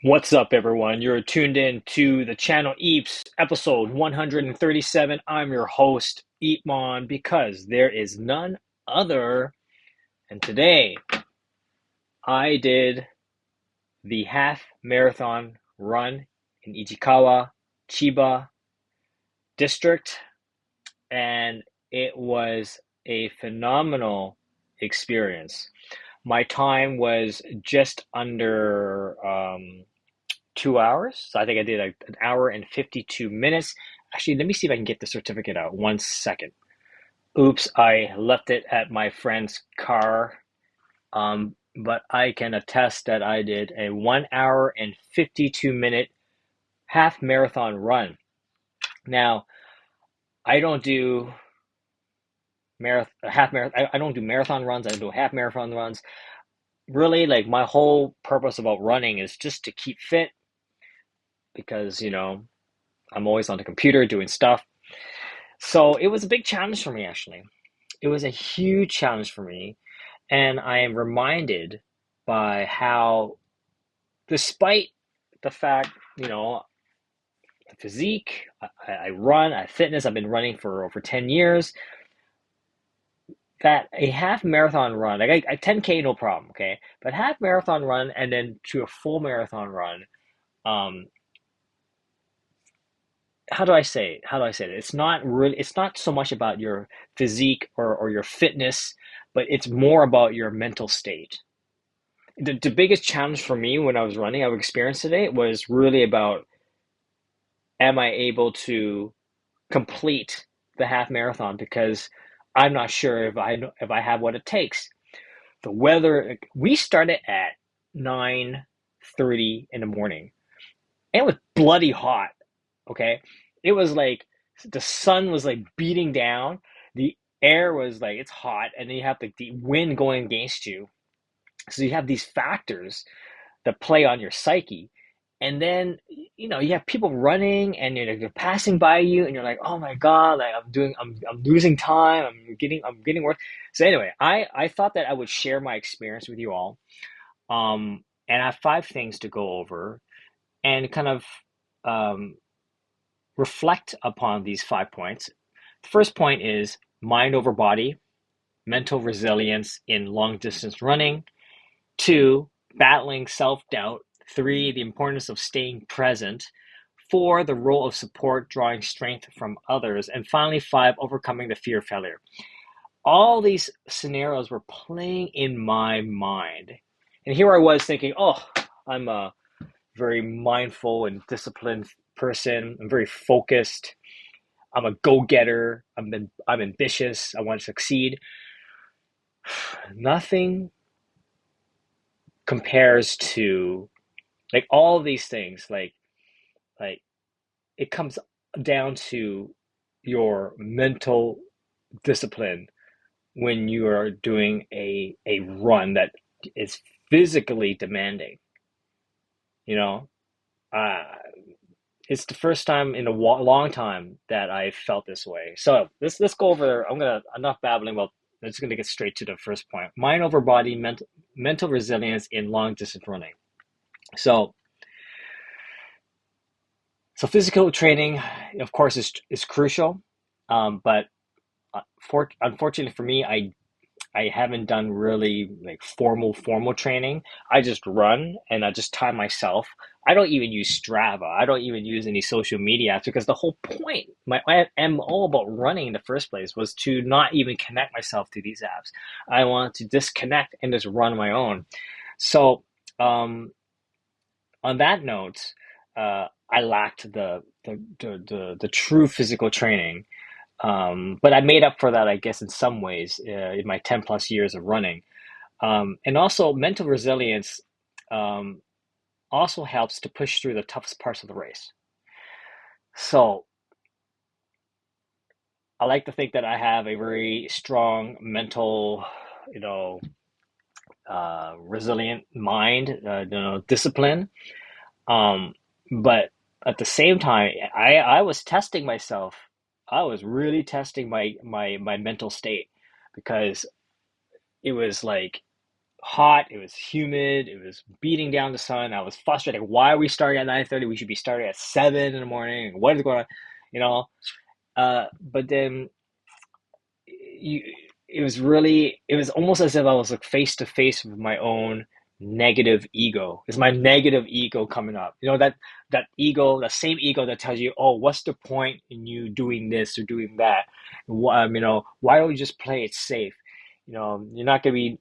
What's up, everyone? You're tuned in to the channel Eeps, episode 137. I'm your host, EEPMON, because there is none other. And today, I did the half marathon run in Ichikawa, Chiba district, and it was a phenomenal experience. My time was just under 2 hours. So I think I did an hour and 52 minutes. Actually, let me see if I can get the certificate out. 1 second. Oops, I left it at my friend's car. But I can attest that I did a 1 hour and 52 minute half marathon run. Now, I don't do I don't do marathon runs. I don't do half marathon runs. Really, like my whole purpose about running is just to keep fit because, I'm always on the computer doing stuff. So it was a big challenge for me, actually. It was a huge challenge for me. And I am reminded by how, despite the fact, the physique, I run, I fitness, I've been running for over 10 years, that a half marathon run, like I 10K, no problem, okay? But half marathon run and then to a full marathon run, um, how do I say it? It's not so much about your physique or your fitness, but it's more about your mental state. The biggest challenge for me when I was running, I experienced today, was really about, am I able to complete the half marathon, because I'm not sure if I have what it takes. The weather, we started at 9:30 in the morning. And it was bloody hot. Okay. It was like the sun was like beating down. The air was like, it's hot. And then you have like the wind going against you. So you have these factors that play on your psyche. And then, you have people running and they're passing by you and you're like, oh my God, like I'm losing time. I'm getting worse. So anyway, I thought that I would share my experience with you all. And I have 5 things to go over and kind of, um, reflect upon these 5 points. The first point is mind over body, mental resilience in long distance running. Two, battling self doubt. Three, the importance of staying present. Four, the role of support, drawing strength from others. And finally, five, overcoming the fear of failure. All these scenarios were playing in my mind. And here I was thinking, oh, I'm a very mindful and disciplined person. I'm very focused. I'm a go-getter. I'm ambitious. I want to succeed. Nothing compares to, like, all of these things. Like it comes down to your mental discipline when you are doing a run that is physically demanding. You know, uh, it's the first time in a long time that I felt this way. So let's go over. I'm not babbling about. I'm just gonna get straight to the first point: mind over body, mental resilience in long distance running. So physical training, of course, is crucial, but unfortunately for me, I haven't done really like formal training. I just run and I just time myself. I don't even use Strava. I don't even use any social media apps, because the whole point, my MO about running in the first place, was to not even connect myself to these apps. I want to disconnect and just run my own. So, um, on that note, I lacked the true physical training, but I made up for that, I guess, in some ways, in my 10 plus years of running. And also, mental resilience um, also helps to push through the toughest parts of the race. So I like to think that I have a very strong mental, you know, resilient mind, discipline. Um, but at the same time, I was testing myself. I was really testing my mental state, because it was like hot, it was humid, it was beating down the sun. I was frustrated. Like, why are we starting at 9:30? We should be starting at 7 in the morning. What is going on? You know? But then you it was almost as if I was like face to face with my own negative ego. It's my negative ego coming up. That ego, the same ego that tells you, oh, what's the point in you doing this or doing that? Why don't you just play it safe? You're not gonna be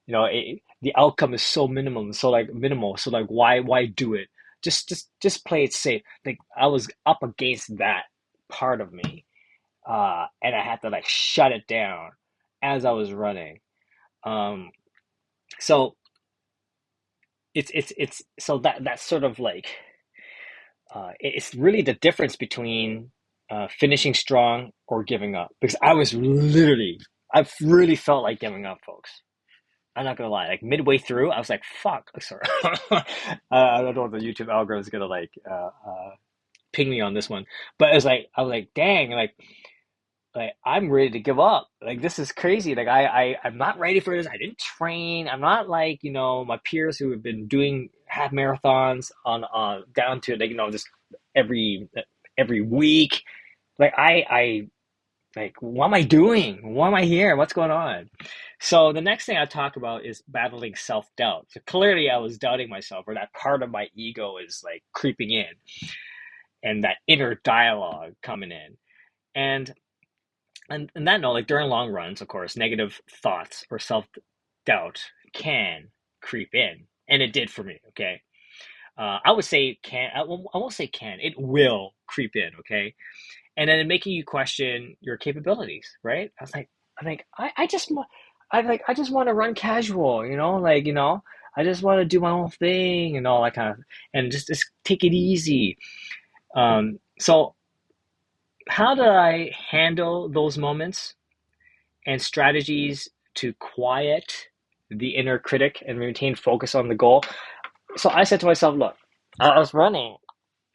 the outcome is so minimum, so like minimal. So like why do it? Just play it safe. Like I was up against that part of me, and I had to like shut it down as I was running. Um, so it's so that's sort of like it's really the difference between finishing strong or giving up. Because I really felt like giving up, folks. I'm not gonna lie. Like midway through, I was like, "Fuck!" Sorry, I don't know if the YouTube algorithm is gonna like ping me on this one, but I was like, "Dang!" Like I'm ready to give up. Like this is crazy. Like I'm not ready for this. I didn't train. I'm not like, my peers who have been doing half marathons on down to like, just every every week. Like I like what am I doing? Why am I here? What's going on? So the next thing I talk about is battling self-doubt. So clearly I was doubting myself, or that part of my ego is like creeping in, and that inner dialogue coming in. And and that note, like during long runs, of course, negative thoughts or self doubt can creep in, and it did for me. Okay, I would say can. I won't say can. It will creep in. Okay, and then making you question your capabilities. Right? I'm like, I just want, I just want to run casual. I just want to do my own thing and all that kind of, and just take it easy. So how did I handle those moments and strategies to quiet the inner critic and maintain focus on the goal? So I said to myself, look, I was running,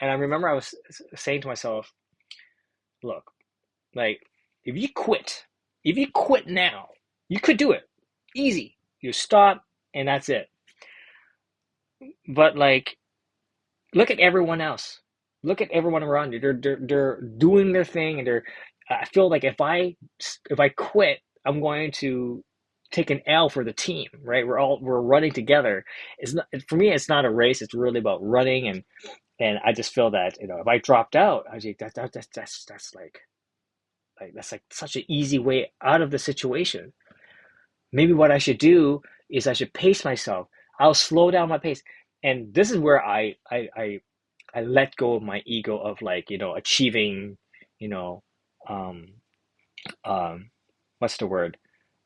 and I remember I was saying to myself, look, like, if you quit, if you quit now, you could do it. Easy. You stop, and that's it. But, like, look at everyone else. Look at everyone around you. They're doing their thing, and I feel like if I quit, I'm going to take an L for the team, right? We're running together. It's not for me. It's not a race. It's really about running, and I just feel that if I dropped out, I was like that's like that's like such an easy way out of the situation. Maybe what I should do is I should pace myself. I'll slow down my pace, and this is where I let go of my ego of like achieving, you know, um, um, what's the word?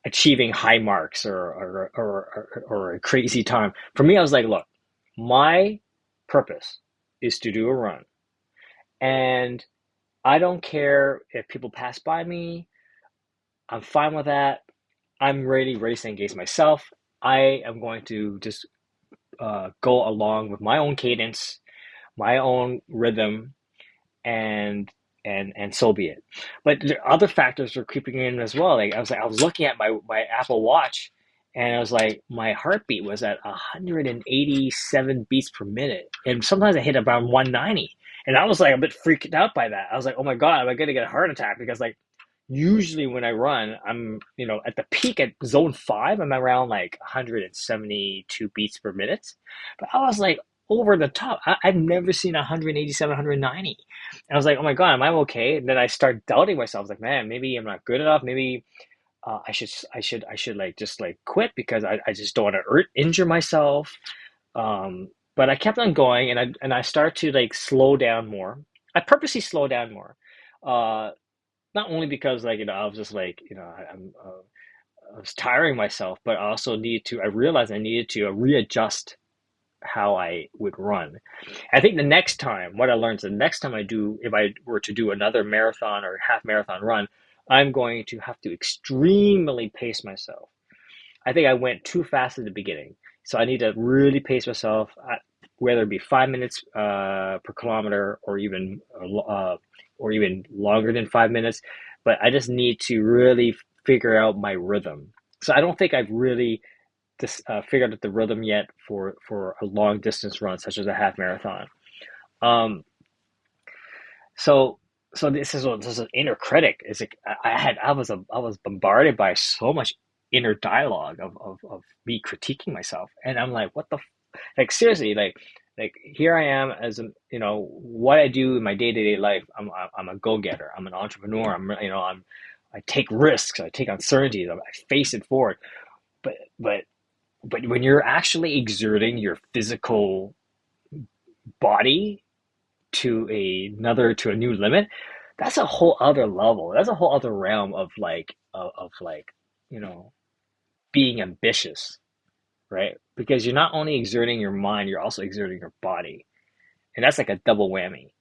Achieving high marks or a crazy time. For me, I was like, look, my purpose is to do a run, and I don't care if people pass by me. I'm fine with that. I'm really racing against myself. I am going to just go along with my own cadence, my own rhythm, and and so be it. But other factors were creeping in as well. Like I was looking at my Apple Watch, and I was like, my heartbeat was at 187 beats per minute, and sometimes I hit around 190, and I was like a bit freaked out by that. I was like, oh my god, am I gonna get a heart attack? Because like usually when I run, I'm at the peak at zone 5, I'm around like 172 beats per minute, but I was like over the top. I've never seen 187, 190. And I was like, oh my God, am I okay? And then I start doubting myself. I was like, man, maybe I'm not good enough. Maybe I should like just like quit because I just don't want to injure myself. But I kept on going, and I start to like slow down more. I purposely slow down more. Uh, Not only because like I was just like I was tiring myself, but I realized I needed to readjust how I would run. I think the next time, what I learned is the next time if I were to do another marathon or half marathon run, I'm going to have to extremely pace myself. I think I went too fast at the beginning. So I need to really pace myself, whether it be 5 minutes per kilometer or even longer than 5 minutes. But I just need to really figure out my rhythm. So I don't think I've really figured out the rhythm yet for a long distance run, such as a half marathon. Um, so so this is an inner critic. Is like I was bombarded by so much inner dialogue of me critiquing myself, and I'm like, what the like seriously, like here I am as a, what I do in my day-to-day life. I'm a go-getter. I'm an entrepreneur. I take risks. I take uncertainties. I face it forward. But but but when you're actually exerting your physical body to a new limit, that's a whole other level. That's a whole other realm of like you know being ambitious, right? Because you're not only exerting your mind, you're also exerting your body, and that's like a double whammy.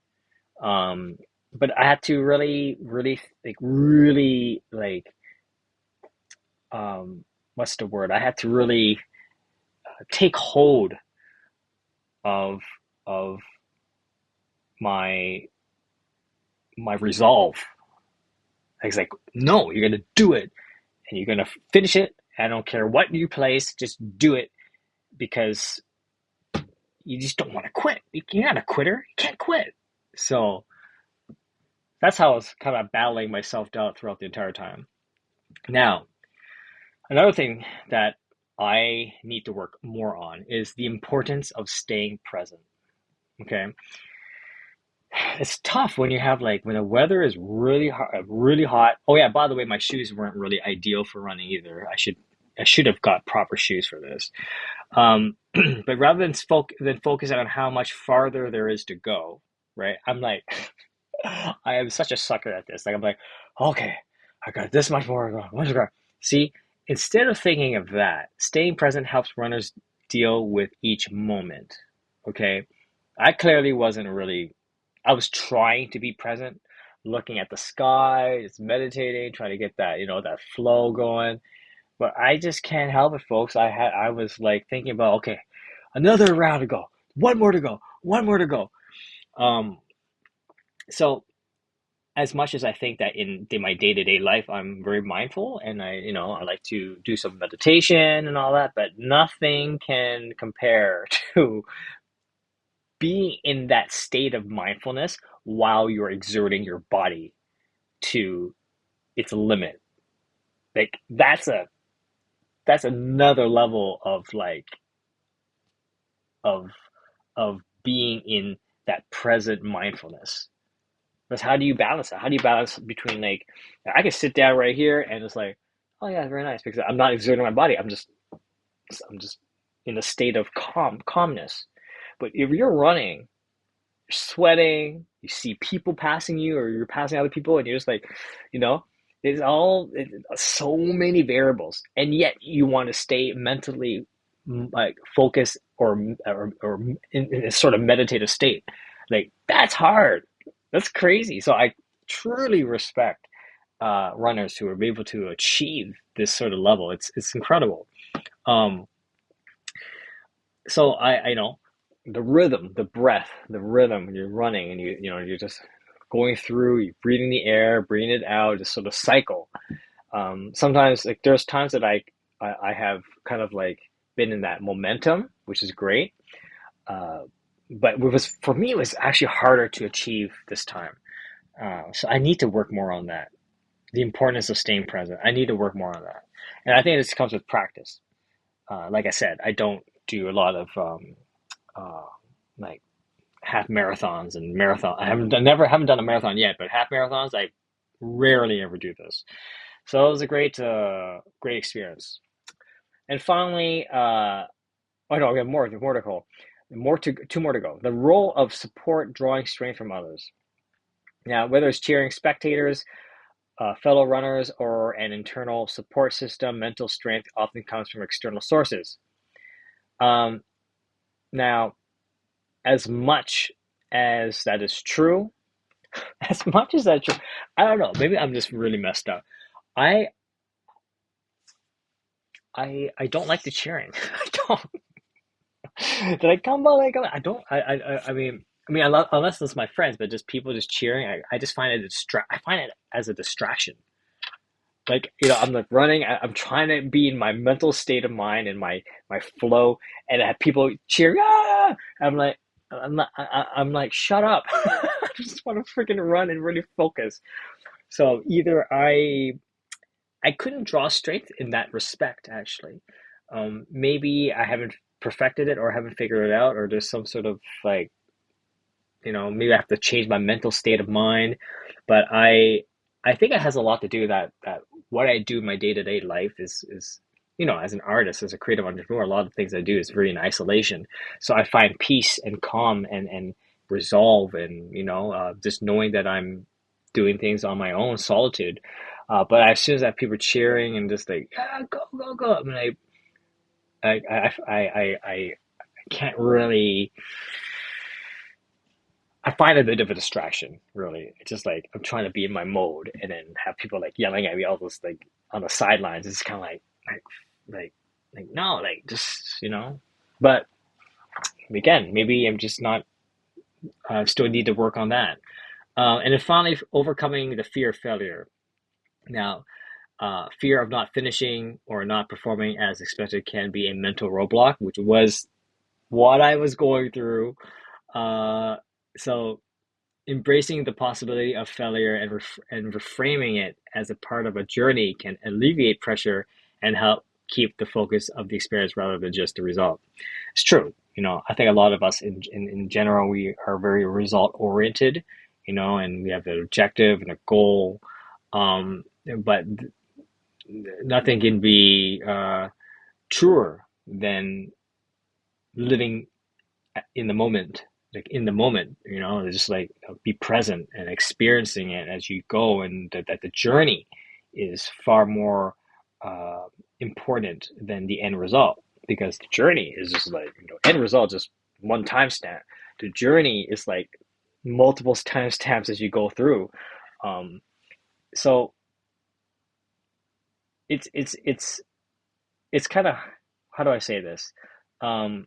Um, but I had to really what's the word? I had to really take hold of of my my resolve. I was like, no, you're gonna do it, and you're gonna finish it. I don't care what you place, just do it because you just don't want to quit. You're not a quitter. You can't quit. So that's how I was kind of battling my self doubt throughout the entire time. Now, another thing that I need to work more on is the importance of staying present. Okay, it's tough when you have like when the weather is really hot, really hot. Oh yeah, by the way, my shoes weren't really ideal for running either. I should have got proper shoes for this. But rather than focusing on how much farther there is to go, right? I'm like, I am such a sucker at this. Like I'm like, okay, I got this much more to go. Much more. See, instead of thinking of that, staying present helps runners deal with each moment. Okay, I clearly wasn't really. I was trying to be present, looking at the sky, just meditating, trying to get that flow going. But I just can't help it, folks. I was like thinking about, okay, another round to go, one more to go, one more to go. Um, so as much as I think that in my day-to-day life I'm very mindful and I like to do some meditation and all that, but nothing can compare to being in that state of mindfulness while you're exerting your body to its limit. Like that's another level of of of being in that present mindfulness. Because how do you balance that? How do you balance between like I can sit down right here and it's like, oh yeah, very nice because I'm not exerting my body. I'm just in a state of calmness. But if you're running, you're sweating, you see people passing you or you're passing other people and you're just like, you know, it's so many variables, and yet you want to stay mentally like focused or in a sort of meditative state. Like that's hard. That's crazy. So I truly respect runners who are able to achieve this sort of level. It's incredible. Um, so I know the rhythm, the breath, the rhythm when you're running and you're just going through, you're breathing the air, breathing it out, just sort of cycle. Sometimes like there's times that I have kind of like been in that momentum, which is great. Uh, but for me, it was actually harder to achieve this time. So I need to work more on that. The importance of staying present. I need to work more on that. And I think this comes with practice. Like I said, I don't do a lot of uh, like half marathons and marathon. Haven't done a marathon yet, but half marathons, I rarely ever do this. So it was a great experience. And finally, oh no, we have more to go. Two more to go. The role of support, drawing strength from others. Now, whether it's cheering spectators, fellow runners, or an internal support system, mental strength often comes from external sources. Um, now, as much as that is true, as much as that's true, I don't know. Maybe I'm just really messed up. I I don't like the cheering. I don't. Did I come by like I don't. I mean, unless it's my friends, but just people just cheering. I just find it I find it as a distraction. like I'm like running. I'm trying to be in my mental state of mind and my flow, and I have people cheer. Ah! I'm like, I'm like, shut up! I just want to freaking run and really focus. So either I couldn't draw strength in that respect actually. Maybe I haven't perfected it or haven't figured it out, or there's some sort of like maybe I have to change my mental state of mind. But I think it has a lot to do with that what I do in my day-to-day life is as an artist, as a creative entrepreneur, a lot of things I do is very in isolation. So I find peace and calm and resolve and just knowing that I'm doing things on my own solitude. But as soon as I have people cheering and just like, yeah, go, go, go. I mean, I can't really. I find it a bit of a distraction, really. It's just like I'm trying to be in my mode, and then have people like yelling at me all those like on the sidelines. It's kind of like, like, no, like just But again, maybe I'm just not. Still need to work on that. And then finally, overcoming the fear of failure. Now, fear of not finishing or not performing as expected can be a mental roadblock, which was what I was going through. Uh, so embracing the possibility of failure and reframing it as a part of a journey can alleviate pressure and help keep the focus of the experience rather than just the result. It's true. I think a lot of us in general, we are very result oriented, and we have an objective and a goal. But nothing can be truer than living in the moment, like in the moment, just like be present and experiencing it as you go, and that the journey is far more important than the end result, because the journey is just like end result just one timestamp. The journey is like multiple timestamps as you go through. Um, so it's it's kind of, how do I say this? Um,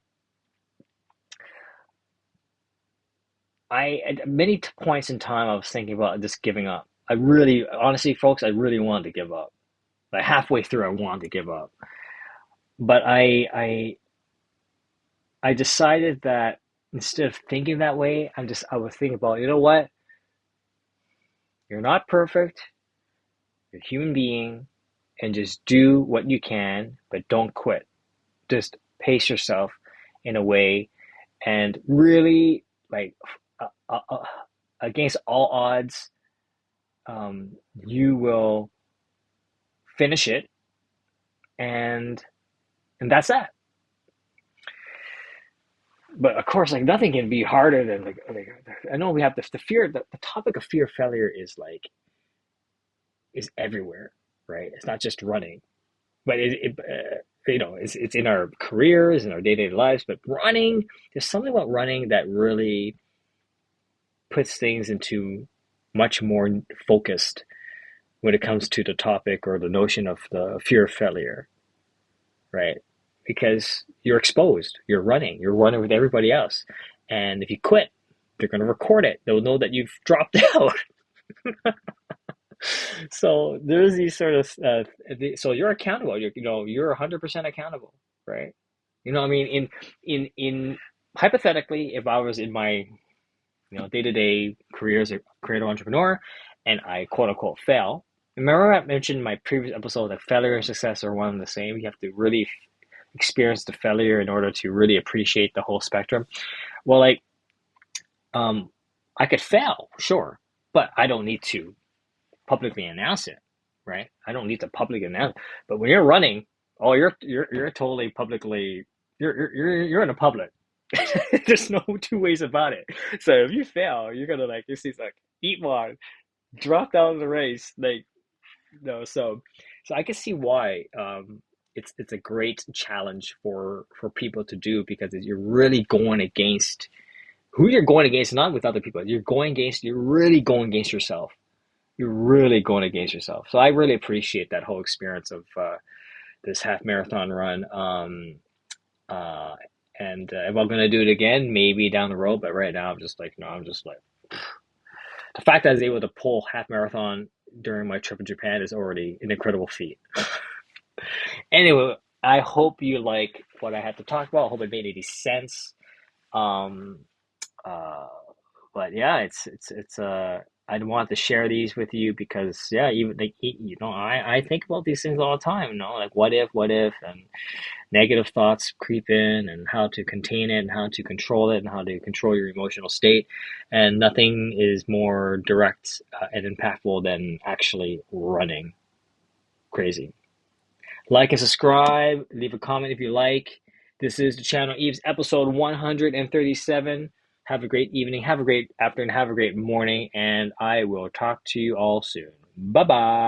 at many points in time, I was thinking about just giving up. I really, honestly, folks, I really wanted to give up. Like halfway through, I wanted to give up. But I decided that instead of thinking that way, I would think about, you know what? You're not perfect. You're a human being, and just do what you can, but don't quit. Just pace yourself in a way, and really like uh, uh, uh, against all odds, you will finish it, and that's that. But of course, like nothing can be harder than like I know we have the fear. The topic of fear of failure is like is everywhere, right? It's not just running, but it's in our careers, in our day to day lives. But running, there's something about running that really puts things into much more focused when it comes to the topic or the notion of the fear of failure, right? Because you're running with everybody else. And if you quit, they're going to record it. They'll know that you've dropped out. So there's these sort of, so you're accountable. You're 100% accountable, right? I mean, in hypothetically, if I was in my, day-to-day career as a creative entrepreneur and I quote unquote fail, remember I mentioned in my previous episode that failure and success are one and the same. You have to really experience the failure in order to really appreciate the whole spectrum. Well, like, um, I could fail, sure, but I don't need to publicly announce it, right? I don't need to publicly announce it. But when you're running, oh, you're totally publicly, you're in the public. There's no two ways about it. So if you fail, you're gonna like this is like EEPMON, drop out of the race, like no. So I can see why it's a great challenge for people to do, because you're really going against who you're going against, not with other people. You're really going against yourself. You're really going against yourself. So I really appreciate that whole experience of this half marathon run. Uh, and if I'm gonna do it again, maybe down the road. But right now, I'm just like, no, I'm just like the fact that I was able to pull half marathon during my trip in Japan is already an incredible feat. Anyway, I hope you like what I had to talk about. I hope it made any sense. Um, uh, but yeah, I want to share these with you because yeah, even like I think about these things all the time. Like what if, and negative thoughts creep in, and how to contain it, and how to control it, and how to control your emotional state. And nothing is more direct and impactful than actually running. Crazy. Like and subscribe. Leave a comment if you like. This is the channel Eves, episode 137. Have a great evening. Have a great afternoon. Have a great morning. And I will talk to you all soon. Bye bye.